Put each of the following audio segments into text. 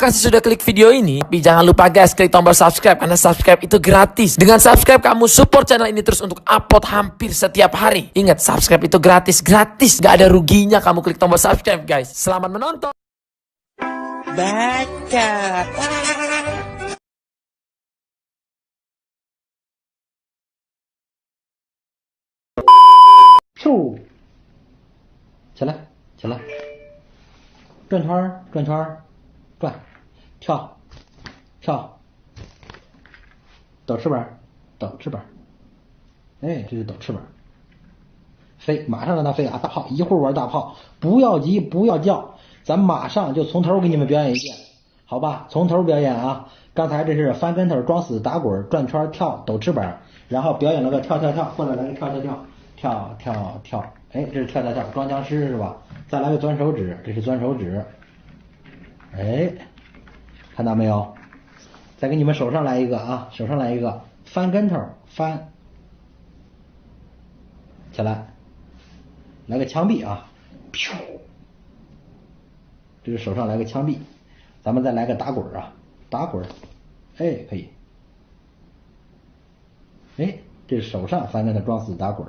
kasih sudah klik video ini. Tapi jangan lupa guys, klik tombol subscribe karena subscribe itu gratis. Dengan subscribe kamu support channel ini terus untuk upload hampir setiap hari. Ingat, subscribe itu gratis, gak ada ruginya kamu klik tombol subscribe guys. Selamat menonton. Baca.咻，起来，起来，转圈儿，转圈儿，转，跳，跳，抖翅膀，抖翅膀，哎，这是抖翅膀，飞，马上让它飞啊！大炮，一会儿玩大炮，不要急，不要叫，咱马上就从头给你们表演一遍，好吧？从头表演啊！刚才这是翻跟头、装死、打滚、转圈、跳、抖翅膀，然后表演了个跳跳跳，过来来个跳跳跳。跳跳跳，哎，这是跳跳跳，装僵尸是吧？再来个钻手指，这是钻手指，哎，看到没有？再给你们手上来一个啊，手上来一个翻跟头，翻起来，来个枪毙啊，噗，这是手上来个枪毙，咱们再来个打滚啊，打滚，哎，可以，哎，这是手上翻跟头装死打滚。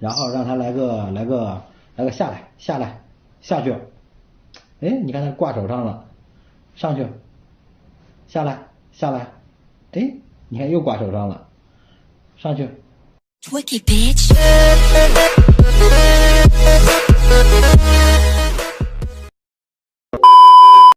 然后让他来个下来下去，哎，你看他挂手上了，上去，下来，哎，你看又挂手上了，上去。Twiki bitch.